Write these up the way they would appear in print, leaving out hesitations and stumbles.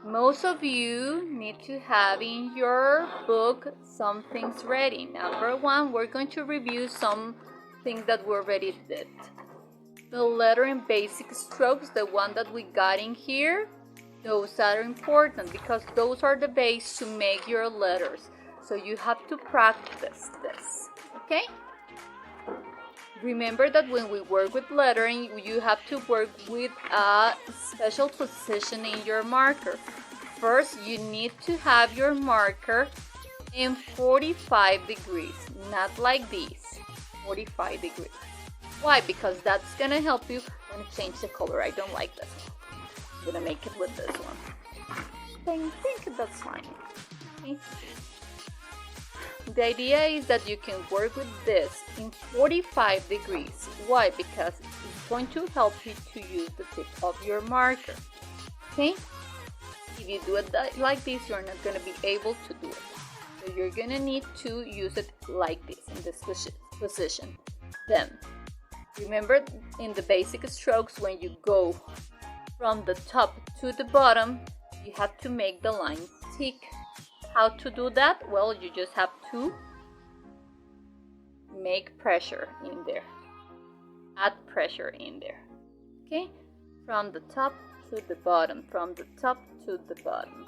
most of you need to have in your book some things ready. Number one, we're going to review some things that we already did. The letter and basic strokes, the one that we got in here, those are important because those are the base to make your letters. So you have to practice this, okay? Remember that when we work with lettering, you have to work with a special position in your marker. First, you need to have your marker in 45 degrees, not like this, 45 degrees. Why? Because that's gonna help you. I'm gonna change the color. I don't like this one. I'm gonna make it with this one. I think that's fine. Okay. The idea is that you can work with this in 45 degrees. Why? Because it's going to help you to use the tip of your marker. Okay? If you do it like this, you're not going to be able to do it. So you're going to need to use it like this, in this position. Then, remember in the basic strokes, when you go from the top to the bottom, you have to make the line thick. How to do that? Well, you just have to make pressure in there. Add pressure in there. Okay? From the top to the bottom, from the top to the bottom.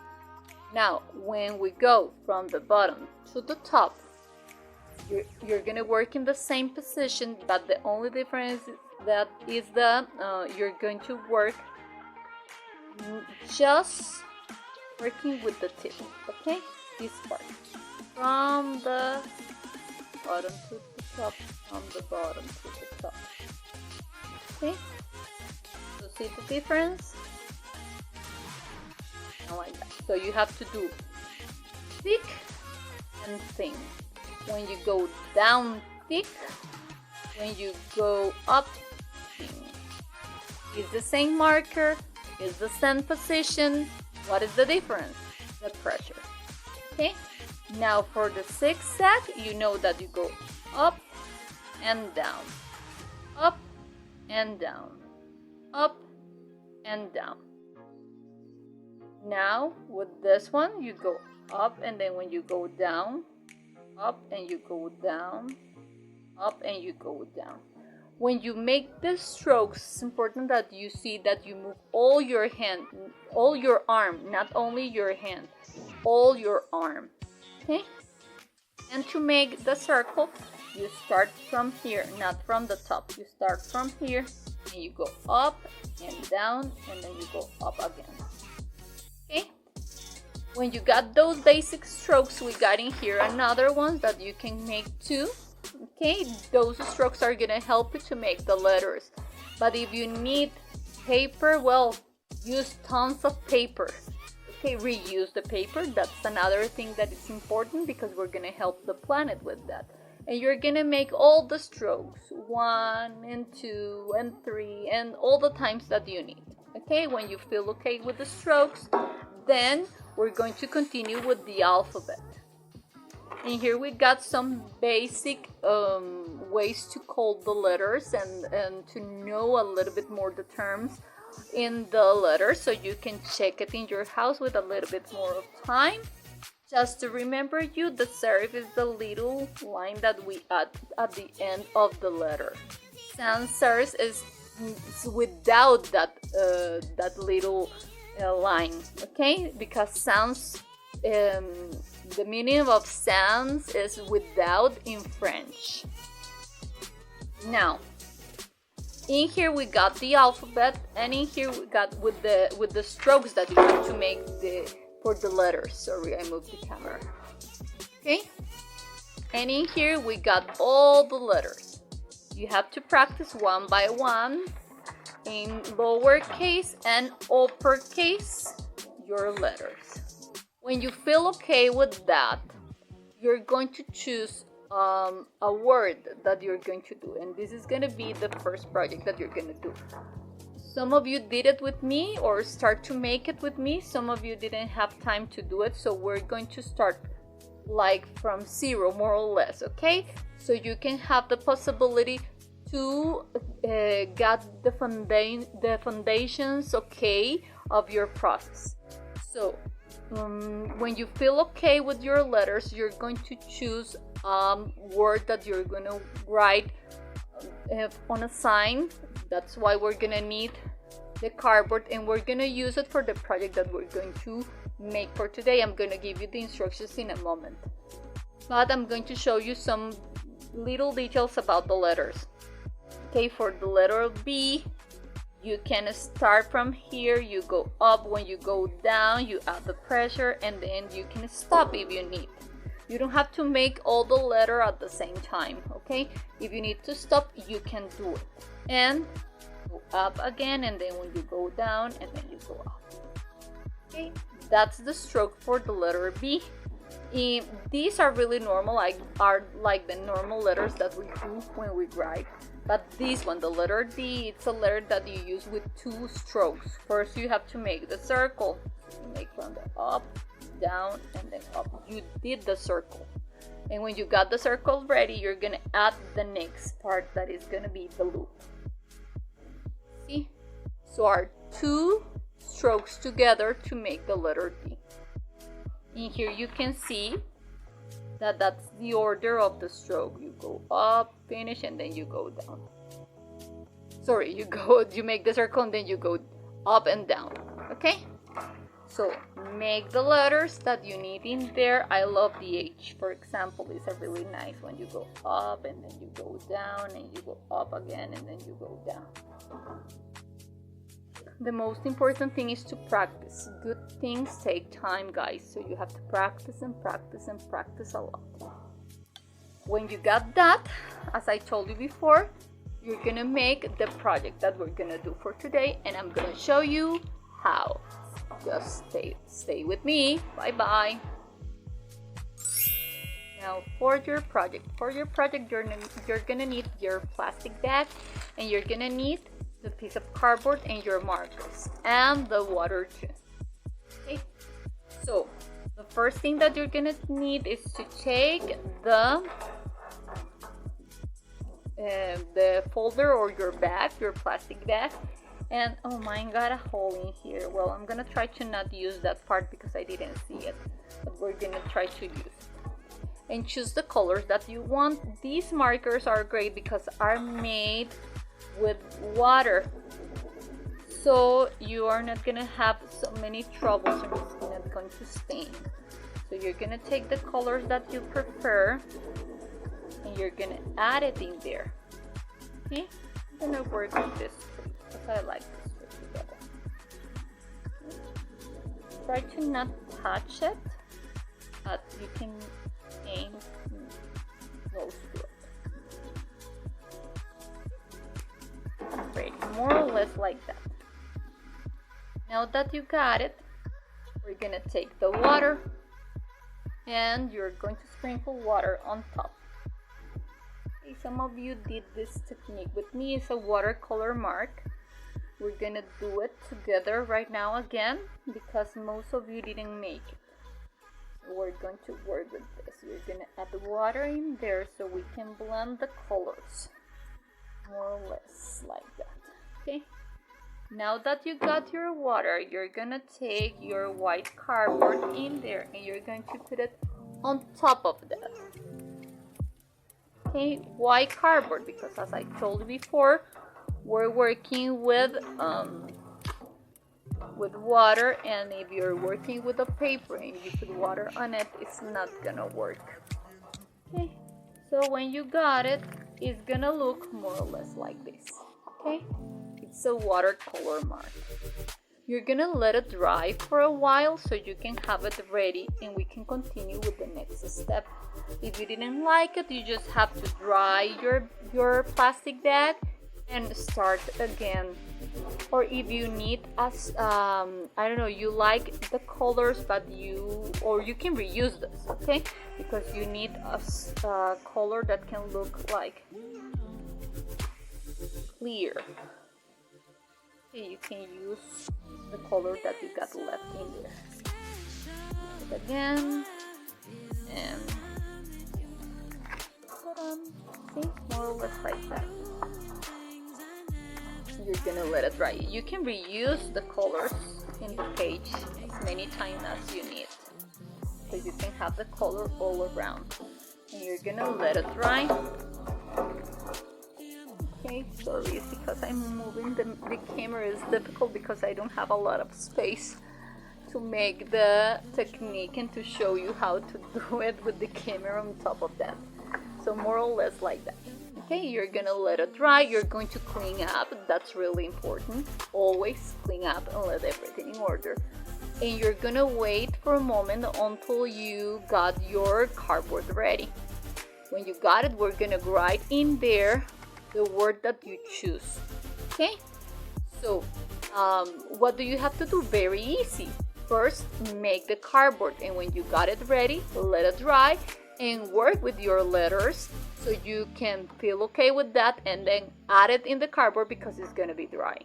Now, when we go from the bottom to the top, you're gonna work in the same position, but the only difference is that you're going to work just working with the tip, okay? This part. From the bottom to the top, from the bottom to the top. Okay? So see the difference? I like that. So you have to do thick and thin. When you go down thick, when you go up thin. It's the same marker, it's the same position. What is the difference? The pressure. Okay? Now for the zigzag, you know that you go up and down, up and down, up and down. Now with this one, you go up, and then when you go down, up and you go down, up and you go down. When you make the strokes, it's important that you see that you move all your hand, all your arm, not only your hand, all your arm. Okay? And to make the circle, you start from here, not from the top. You start from here and you go up and down, and then you go up again. Okay? When you got those basic strokes, we got in here another ones that you can make too. Okay, those strokes are gonna help you to make the letters. But if you need paper, well, use tons of paper. Okay, reuse the paper. That's another thing that is important because we're gonna help the planet with that. And you're gonna make all the strokes, 1 and 2 and 3, and all the times that you need. Okay, when you feel okay with the strokes, then we're going to continue with the alphabet. And here we got some basic ways to call the letters and to know a little bit more the terms in the letters, so you can check it in your house with a little bit more of time. Just to remember you, the serif is the little line that we add at the end of the letter. Sans serif is without that little line, okay? Because sans, the meaning of sans is without in French. Now, in here we got the alphabet, and in here we got with the strokes that you have to make for the letters. Sorry, I moved the camera. Okay? And in here we got all the letters. You have to practice one by one in lowercase and uppercase your letters. When you feel okay with that, you're going to choose a word that you're going to do, and this is going to be the first project that you're going to do. Some of you did it with me or start to make it with me. Some of you didn't have time to do it, so we're going to start like from zero, more or less, okay? So you can have the possibility to get the foundations okay of your process. So when you feel okay with your letters, you're going to choose word that you're going to write on a sign. That's why we're going to need the cardboard, and we're going to use it for the project that we're going to make for today. I'm going to give you the instructions in a moment, but I'm going to show you some little details about the letters. Okay, for the letter B, you can start from here, you go up. When you go down, you add the pressure, and then you can stop if you need. You don't have to make all the letter at the same time, okay? If you need to stop, you can do it. And go up again, and then when you go down, and then you go up. Okay, that's the stroke for the letter B. These are really normal, are like the normal letters that we do when we write. But this one, the letter D, it's a letter that you use with 2 strokes. First, you have to make the circle. You make from the up, down, and then up. You did the circle. And when you got the circle ready, you're going to add the next part that is going to be the loop. See? So our 2 strokes together to make the letter D. In here you can see that that's the order of the stroke. You go up, finish, and then you go down. Sorry, you make the circle and then you go up and down. Okay? So make the letters that you need in there. I love the H, for example. It's a really nice one. You go up and then you go down, and you go up again and then you go down. The most important thing is to practice. Good things take time, guys, so you have to practice and practice and practice a lot. When you got that, as I told you before, you're gonna make the project that we're gonna do for today, and I'm gonna show you how. Just stay with me. Bye bye. Now for your project you're gonna need your plastic bag, and you're gonna need the piece of cardboard and your markers and the water too. Okay, so the first thing that you're gonna need is to take the folder or your bag, your plastic bag, and oh, mine got a hole in here. Well, I'm gonna try to not use that part because I didn't see it, but we're gonna try to use it. And choose the colors that you want. These markers are great because are made with water, so you are not gonna have so many troubles, and it's not going to stain. So you're gonna take the colors that you prefer and you're gonna add it in there. Okay, I'm gonna work with this strip because I like this strip together. Try to not touch it, but you can aim close to it. Great, more or less like that. Now that you got it, we're gonna take the water and you're going to sprinkle water on top. Okay, some of you did this technique with me. It's a watercolor mark. We're gonna do it together right now again because most of you didn't make it. So we're going to work with this. We're gonna add the water in there so we can blend the colors. More or less like that. Okay, now that you got your water, you're gonna take your white cardboard in there and you're going to put it on top of that. Okay, white cardboard because as I told you before, we're working with water, and if you're working with a paper and you put water on it, it's not gonna work. Okay, so when you got it, it's gonna look more or less like this. Okay, it's a watercolor mark. You're gonna let it dry for a while so you can have it ready and we can continue with the next step. If you didn't like it, you just have to dry your plastic bag and start again. Or if you need I don't know, you like the colors but you can reuse this, okay? Because you need a color that can look like clear. Okay, you can use the color that you got left in there. It again and see, more or less like that. You're gonna let it dry. You can reuse the colors in the page, as as many times as you need, so you can have the color all around. And you're gonna let it dry. Okay, sorry, it's because I'm moving the camera is difficult because I don't have a lot of space to make the technique and to show you how to do it with the camera on top of that. So more or less like that. Okay, you're gonna let it dry. You're going to clean up. That's really important. Always clean up and let everything in order. And you're gonna wait for a moment until you got your cardboard ready. When you got it, we're gonna write in there the word that you choose. Okay, so what do you have to do? Very easy. First, make the cardboard, and when you got it ready, let it dry and work with your letters so you can feel okay with that, and then add it in the cardboard because it's gonna be dry.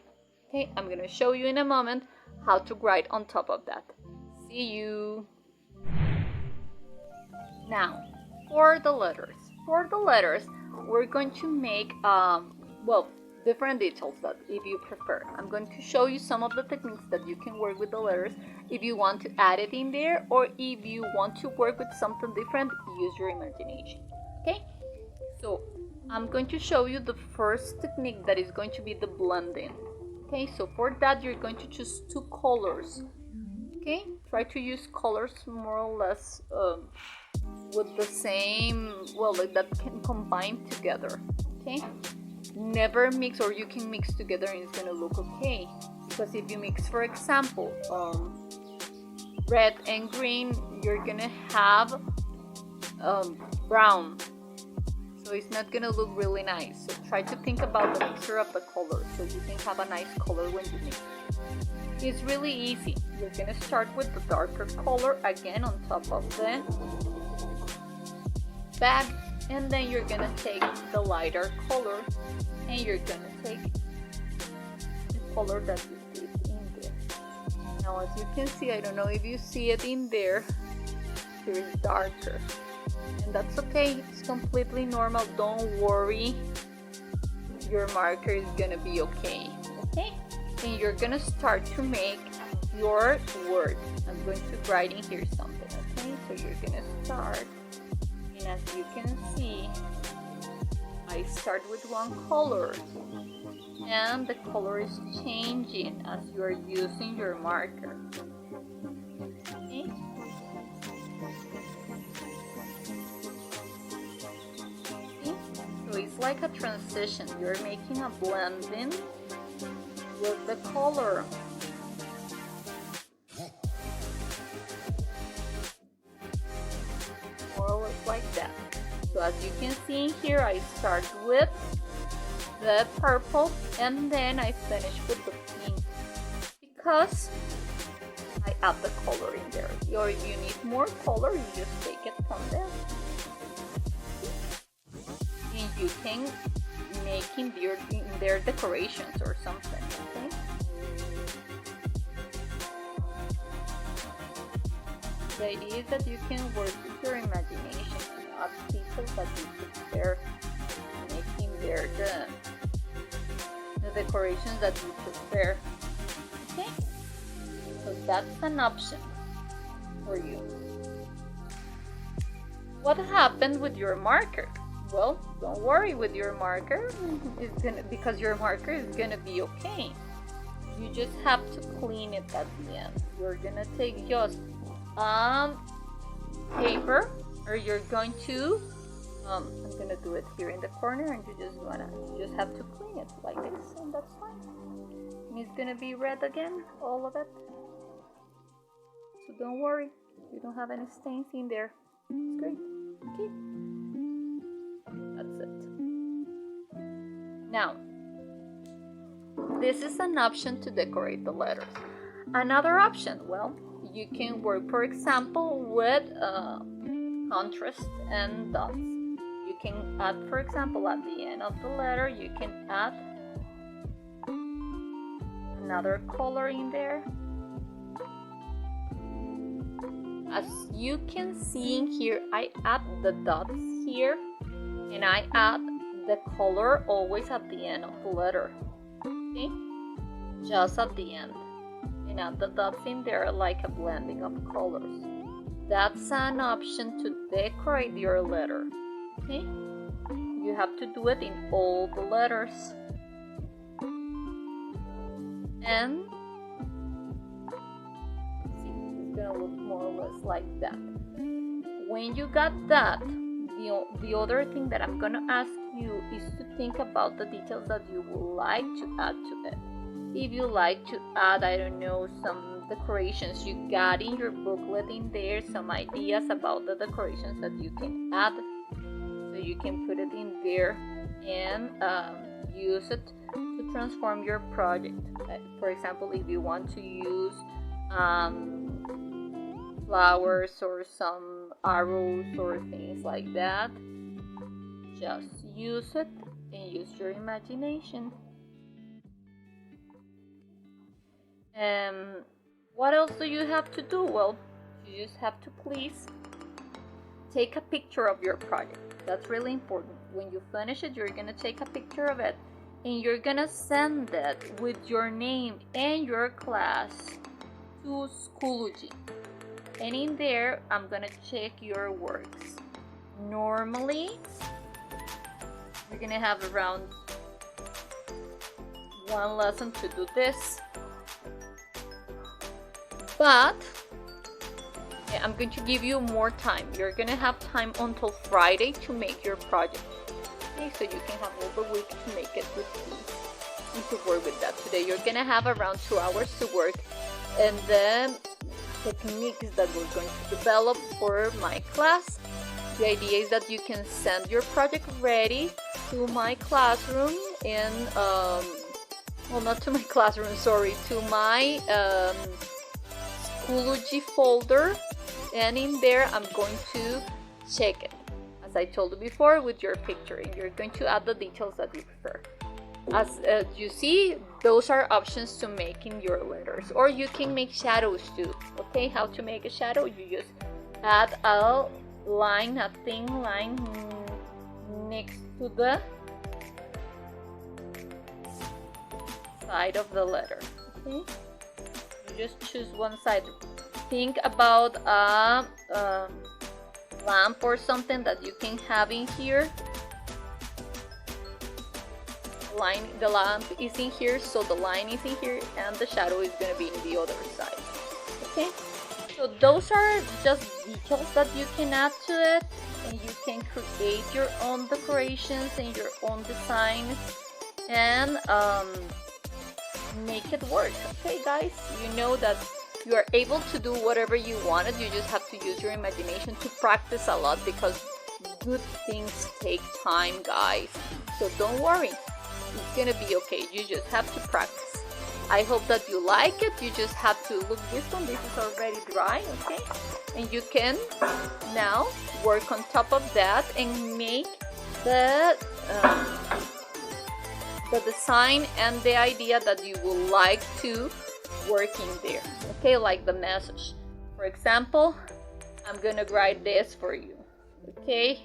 Okay, I'm gonna show you in a moment how to write on top of that. See you. Now, for the letters. We're going to make different details that if you prefer. I'm going to show you some of the techniques that you can work with the letters if you want to add it in there, or if you want to work with something different, use your imagination. Okay, so I'm going to show you the first technique, that is going to be the blending. Okay, so for that you're going to choose two colors. Okay, try to use colors more or less with the same, like that can combine together. Okay, never mix, or you can mix together and it's gonna look okay, because if you mix, for example, red and green, you're gonna have brown, so it's not gonna look really nice. So try to think about the mixture of the colors so you can have a nice color when you mix. It's really easy. You're gonna start with the darker color again on top of the bag, and then you're gonna take the lighter color and you're gonna take the color that you did in there. Now, as you can see, I don't know if you see it in there, here is darker, and that's okay. It's completely normal. Don't worry, your marker is gonna be okay. Okay, and you're gonna start to make your word. I'm going to write in here something. Okay, so you're gonna start, and as you can see, I start with one color, and the color is changing as you are using your marker. Okay? See? So it's like a transition. You're making a blending with the color. More or less like that. So as you can see here, I start with the purple and then I finish with the pink, because I add the color in there. Or if you need more color, you just take it from there. And you can make in their decorations or something, okay? The idea is that you can work with your imagination and add details that you prepare, making there the decorations that you prepare. Okay, so that's an option for you. What happened with your marker? Well, don't worry with your marker. Because your marker is gonna be okay. You just have to clean it at the end. You're gonna take just paper, or you're going to I'm gonna do it here in the corner, and you just have to clean it like this, and that's fine. And it's gonna be red again, all of it. So don't worry, you don't have any stains in there. It's great. Okay, that's it. Now, this is an option to decorate the letters. Another option, well, you can work, for example, with contrast and dots. You can add, for example, at the end of the letter, you can add another color in there. As you can see in here, I add the dots here, and I add the color always at the end of the letter. Okay? Just at the end. and add the dots in there like a blending of colors. That's an option to decorate your letter. Okay? You have to do it in all the letters. And see, it's gonna look more or less like that. When you got that, the other thing that I'm gonna ask you is to think about the details that you would like to add to it. If you like to add, I don't know, some decorations you got in your booklet in there, some ideas about the decorations that you can add, so you can put it in there and use it to transform your project. For example, if you want to use flowers or some arrows or things like that, just use it and use your imagination. What else do you have to do? Well, you just have to please take a picture of your project. That's really important. When you finish it, you're gonna take a picture of it and you're gonna send it with your name and your class to Schoology. And in there, I'm gonna check your works. Normally, you're gonna have around one lesson to do this. But I'm going to give you more time. You're gonna have time until Friday to make your project. Okay, so you can have all the week to make it with me and to work with that. Today you're gonna have around 2 hours to work, and then techniques that we're going to develop for my class. The idea is that you can send your project ready to my classroom in well, not to my classroom, sorry, to my Schoology folder, and in there I'm going to check it, as I told you before, with your picture, and you're going to add the details that you prefer. As you see, those are options to making your letters, or you can make shadows too. Okay, how to make a shadow? You just add a line, a thin line next to the side of the letter. Okay, you just choose one side. Think about a lamp or something that you can have in here. The lamp is in here, so the line is in here, and the shadow is going to be in the other side. Okay, so those are just details that you can add to it, and you can create your own decorations and your own designs and make it work. Okay guys, you know that you are able to do whatever you wanted. You just have to use your imagination to practice a lot, because good things take time, guys. So don't worry, it's gonna be okay. You just have to practice. I hope that you like it. You just have to look, this one, this is already dry, okay? And you can now work on top of that and make the design and the idea that you would like to work in there. Okay, like the message. For example, I'm gonna write this for you. Okay,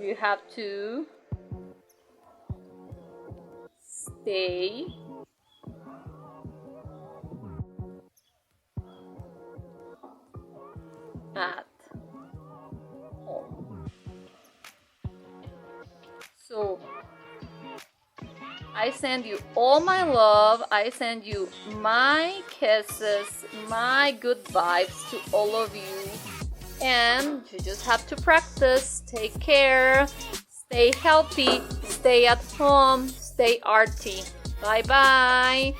you have to stay at home. So I send you all my love. I send you my kisses, my good vibes to all of you. And you just have to practice. Take care. Stay healthy. Stay at home. Stay arty. Bye bye.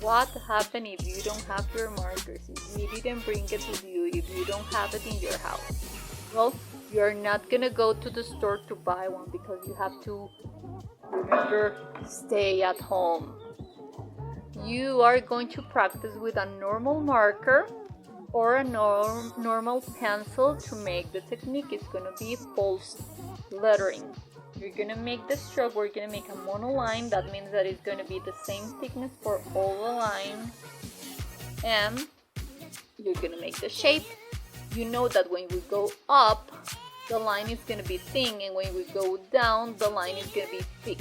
What happened if you don't have your markers, if you didn't bring it with you, if you don't have it in your house? Well, you're not gonna go to the store to buy one, because you have to, remember, stay at home. You are going to practice with a normal marker or a normal pencil to make the technique. It's gonna be false lettering. You're gonna make the stroke. We're gonna make a monoline. That means that it's gonna be the same thickness for all the lines, and you're gonna make the shape. you know that when we go up, the line is going to be thin, and when we go down, the line is going to be thick.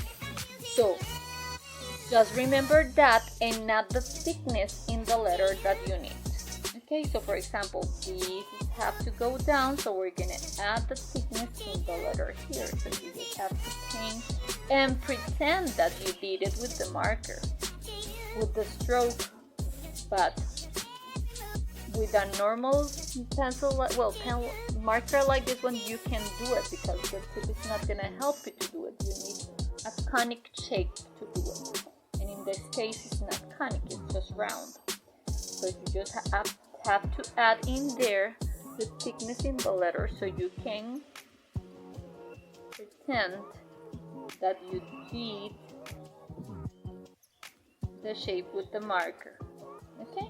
So just remember that, and not the thickness in the letter that you need. Okay, so for example, these have to go down, so we're going to add the thickness in the letter here. So you just have to paint and pretend that you did it with the marker, with the stroke, but with a normal pencil, pen marker like this one, you can do it, because the tip is not going to help you to do it. You need a conic shape to do it, and in this case it's not conic, it's just round. So you just have to add in there the thickness in the letter, so you can pretend that you did the shape with the marker. Okay,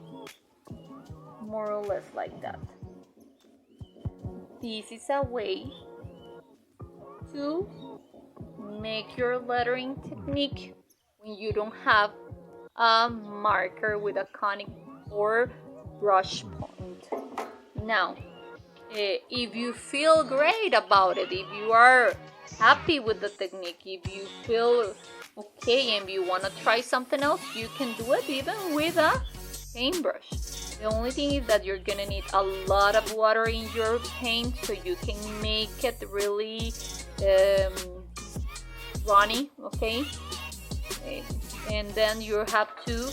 more or less like that. This is a way to make your lettering technique when you don't have a marker with a conic or brush point. Now, if you feel great about it, if you are happy with the technique, if you feel okay and you want to try something else, you can do it even with a paintbrush. The only thing is that you're gonna need a lot of water in your paint, so you can make it really runny, okay? And then you have to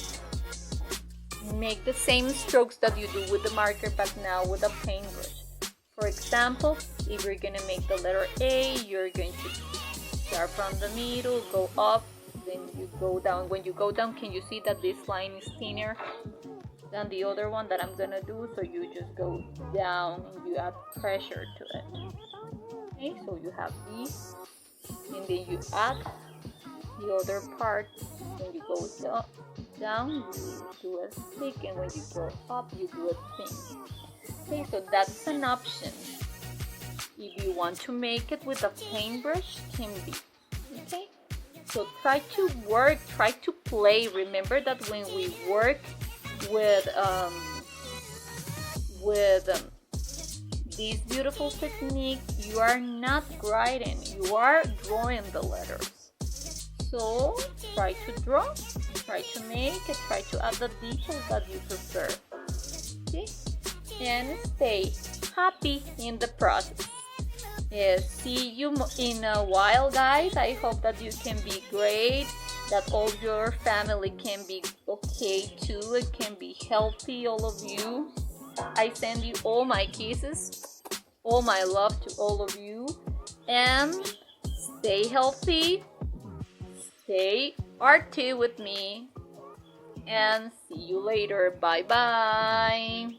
make the same strokes that you do with the marker, but now with a paintbrush. For example, if you're gonna make the letter A, you're going to start from the middle, go up, then you go down. When you go down, can you see that this line is thinner than the other one that I'm gonna do? So you just go down and you add pressure to it. Okay, so you have these, and then you add the other part. When you go down, you do it thick, and when you go up, you do it thin. Okay, so that's an option. If you want to make it with a paintbrush, can be. Okay, so try to work, try to play. Remember that when we work with this beautiful technique, you are not writing, you are drawing the letters. So try to draw, try to make it, try to add the details that you prefer. Okay, and stay happy in the process. See you in a while, guys. I hope that you can be great, that all your family can be okay too, it can be healthy, all of you. I send you all my kisses, all my love to all of you, and stay healthy, stay arty with me, and see you later. Bye bye.